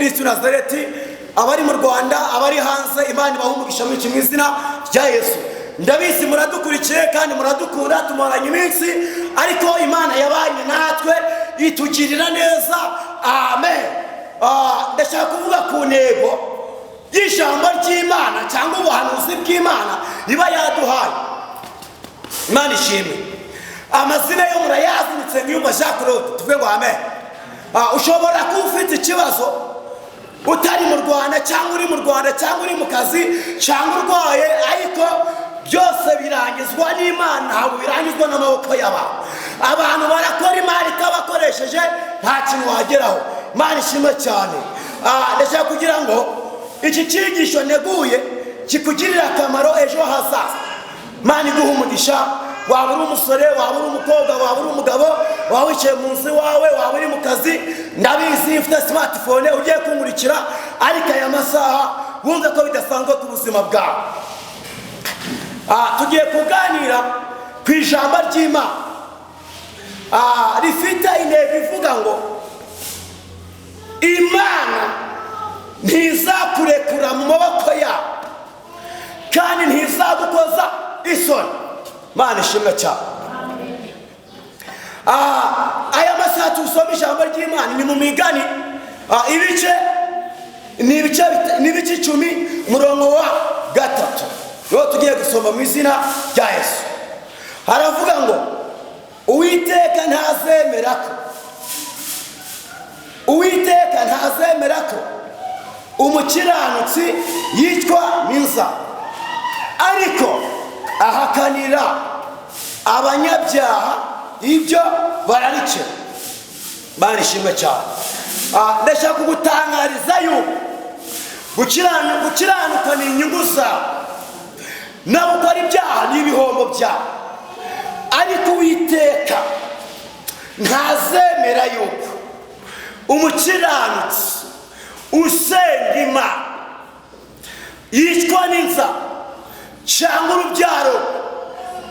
Kristo Nazareti, abari mu Rwanda, abari hanze, Imana ibahumugisha mu izina rya Yesu. Ndabizi muradukurikiye kandi muradukunda, tumaranye iminsi, ariko Imana yabanye natwe itugirira neza. Amen. Ndashaka kuvuga ku ntego y'ijambo ry'Imana cyangwa ubuhanuzi bw'Imana iba yaduhaye. Imana ishimwe. Amazina yo murayazi, Nsengiyumva Jean Claude. Tuvuge ngo amen. Ushobora kuba ufite ikibazo utari mu Rwanda cyangwa uri mu Rwanda cyangwa uri mu kazi cyangwa urwaye, ariko byose birangizwa n'Imana, ntabwo birangizwa n'amaboko y'abantu. Abantu barakora Imana itabakoresheje nta kintu wageraho. Imana ishimwe cyane. Ndashaka kugira ngo iki cyigisho neguye kikugirira akamaro ejo hazaza. Imana iguha umugisha. Waba uri umusore, waba uri umukobwa, waba uri umugabo, waba wicaye mu nzu wawe, waba uri mu kazi, ndabizi ufite smartphone ugiye kumurikira, ariko aya masaha wumve ko bidasanzwe ku buzima bwawe. Tugiye kuganira ku ijambo ry'Imana rifite intego ivuga ngo Imana ntizakurekura mu maboko yawe kandi ntizagukoza isoni. Imana ishimwe cyane. Aya masaha tusoma ijambo ry'Imana ni mu Migani, ibice ni ibice 10 umurongo wa 3. Yo tugiye gusoma mu izina rya Yesu. Haravuga ngo Uwiteka ntazemera ko umukiranutsi yicwa n'inzara, ariko ahakanira abanyabyaha ibyo bararikira. Imana ishimwe cyane. Ndashaka kugutangariza yuko gukiranuka ni inyungu zawe, nawe ukora ibyaha n'ibihombo byawe, ariko Uwiteka ntazemera yuko umukiranutsi usenga Imana yicwa n'inzara cyangwa urubyaro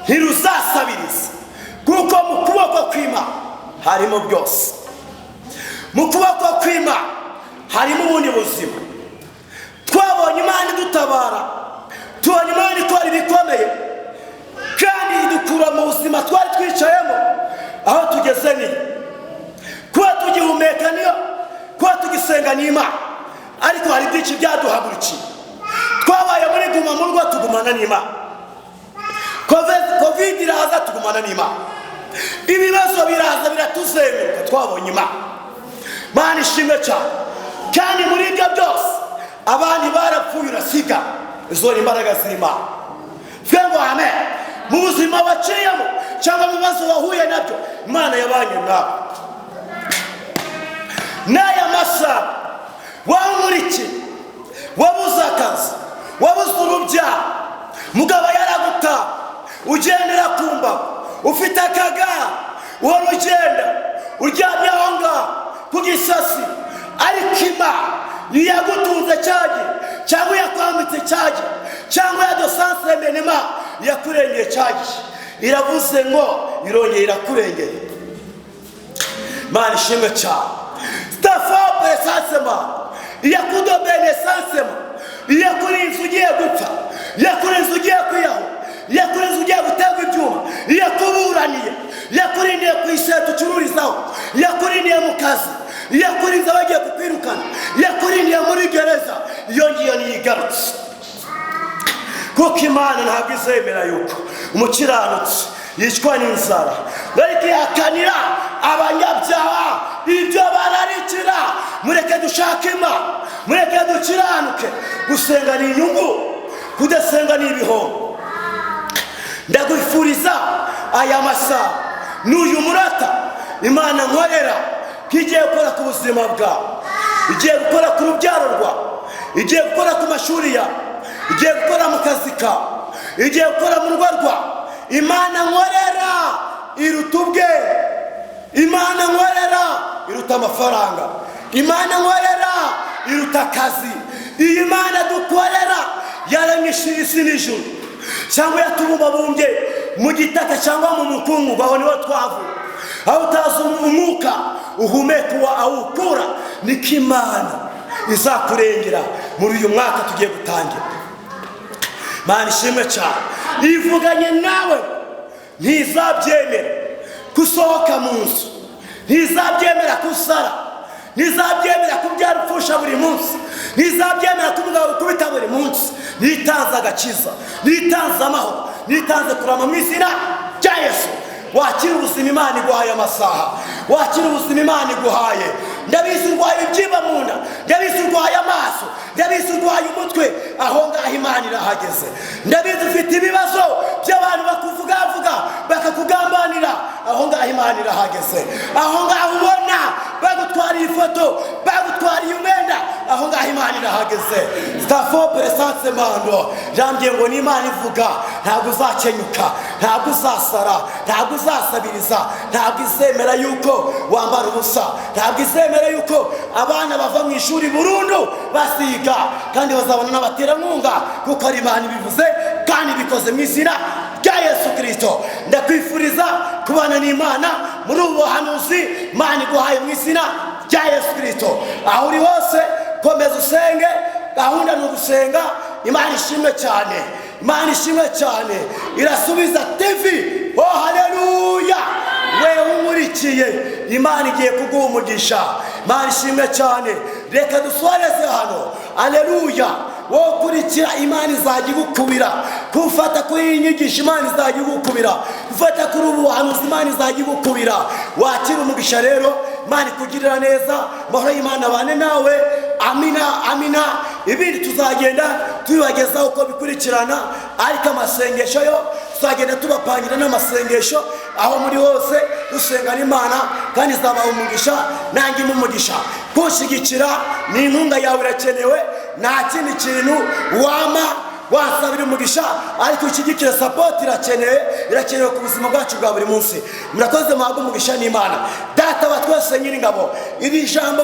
ntiruzasabiriza, kuko mu kuboko kw'Imana harimo byose. Mu kuboko kw'Imana harimo ubundi buzima. Twabonye Imana idutabara, tubonye Imana ikora ibikomeye, kandi idukura mu buzima twari twicayemo aho tugeze ni kuba tugihumeka, niyo kuba tugisenga n'Imana, ariko hari byinshi byaduhagurukiye. Twabaye muri guma mu rugo, tugumana n'Imana. Covid iraza, tugumana n'Imana. Ibibazo biraza biratuzenguruka, twabonye Imana. Imana ishimwe cyane. Kandi muri ibyo byose abandi barapfuye, urasiga izo imbaraga z'Imana. Ngo amen. Mu buzima waciyemo cyangwa mu bibazo wahuye nabyo, Imana yabanye nawe. N'aya masaha wamurikiye, wabuze akazi, wabuze urubyaro, mugabo yaraguta, ugendera ku mbago, ufite akagare, uhora ugenda uryamye aho ngaho ku gisasi, ariko Imana yagutunze cyane cyangwa yakwambitse cyane cyangwa yadosanse menema yakurengeye cyane, iravuze ngo irongeye irakurengeye. Imana ishimwe cyane. Stafabe sansema yakudobene sansema yakurinze ugiye gupfa, yakurinze ugiye kwiyaho, yakurinze ugiye gutega ibyuma, yakuburaniye, yakurindiye ku iseta ucururizaho, yakurindiye mu kazi, yakurinze abagiye kukwirukana, yakurindiye muri gereza. Iyo ngiyo niyigarutse, kuko Imana ntabwo izemera yuko umukiranutsi yicwa n'inzara, ariko yakanira abanyabyaha ibyo bararikira. Mureke dushake Imana, mureke dukiranuke. Gusenga ni inyungu, kudasenga ni ibihombo. Ndagwifuriza aya masaha n'uyu murata Imana nkorera kigiye gukora ku buzima bwawe, igiye gukora ku rubyaro rwawe, igiye gukora ku mashuri yawe, igiye gukora mu kazi kawe, igiye gukora mu rugo rwawe. Imana nkorera iruta ubwenge, Imana nkorera iruta amafaranga, Imana nkorera iruta akazi. Iyi Imana dukorera yaremye isi n'ijuru, cyangwa yatubumbye mu gitaka cyangwa mu mukungugu, aho niho twavuye. Aho utazi umwuka uhumeka awukura, niko Imana izakurengera muri uyu mwaka tugiye gutangira. Mana ishimwe cyane, nivuganye nawe ntizabyemera gusohoka mu nzu, ntizabyemera kusara, ntizabyemera kubyara upfusha buri munsi, ntizabyemera kumugabo kubita buri munsi. Nitanze agakiza, nitanze amahoro, nitanze kurama mu izina rya Yesu. Wakira ubuzima Imana iguhaye amasaha, wakira ubuzima Imana iguhaye. Ndabizi urwaye ibyiba mu nda, ndabizi urwaye amaso, ndabizi urwaye umutwe, aho ngaho Imana irahageze. Ndabizi ufite ibibazo by'abantu bakuvugavuga bakakugambanira, aho ngaho Imana irahageze. Aho ngaho ubona bagutwariye ifoto, bagutwariye umwenda, aho ngaho Imana irahageze. Stafo presence mando jambye ngo ni Imana ivuga, ntabwo uzakenyuka, ntabwo uzasara, ntabwo uzasabiriza, ntabwo izemera yuko wambara ubusa, ntabwo izemera yuko abana bava mu ishuri burundu basiga, kandi bazabona n'abaterankunga kuko ari Imana ibivuze kandi bikoze mu izina rya Yesu Kristo. Ndakwifuriza kubana n'Imana muri ubu buhanuzi Imana iguhaye mu izina rya Yesu Kristo. Aho uri hose komeza usenge, gahunda ni ugusenga. Imana ishimwe cyane, Imana ishimwe cyane, irasubiza TV. Oh haleluya! Wewe umurikiye, Imana igiye kuguha umugisha. Imana ishimwe cyane. Reka dusoreze hano. Haleluya! Wowe ukurikira, Imana izajya igukubira. Kufata kuri iyi nyigisho Imana izajya igukubira. Kufata kuri ubu buhanuzi Imana izajya igukubira. Wakira umugisha rero, Imana ikugirira neza. Amahoro y'Imana abane nawe. Amina, amina. Ibindi tuzagenda tubibagezaho uko bikurikirana, ariko amasengesho yo tuzagenda tubapangira n'amasengesho aho muri hose dusenga n'Imana, kandi izabaha umugisha nanjye n'umugisha. Kunshyigikira ni inkunga yawe irakenewe, nta kindi kintu wama wasabira umugisha, ariko ushyigikira support irakenewe ku buzima bwacu bwa buri munsi. Murakoze, muhabwe umugisha n'Imana Data wa twese nyir'ingabo. Iri jambo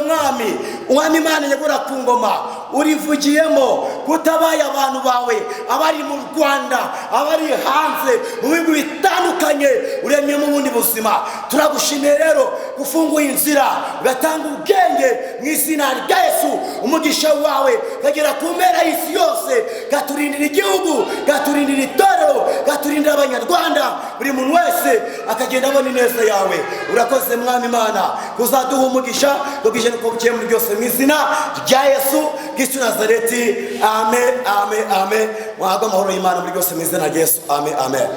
Umwami Imana yagura ku ngoma urivugiyemo, kutabaye abantu bawe abari mu Rwanda, abari hanze mu bihugu bitandukanye, uremye mu bundi buzima. Turagushimiye rero gufunguye inzira, ugatanga ubwenge mu izina rya Yesu. Umugisha wawe kagera ku mpera y'isi yose, gaturindira igihugu, gaturindira itorero, gaturindira abanyarwanda, buri muntu wese akagenda abona ineza yawe. Urakoze Mwami Imana kuzaduha umugisha, dukije nuko bukiye muri byose mu izina rya Yesu Kristo Nazareti. Amen, amen, amen. Muhabwe amahoro y'Imana muri byose mu izina rya Yesu. Amen, amen.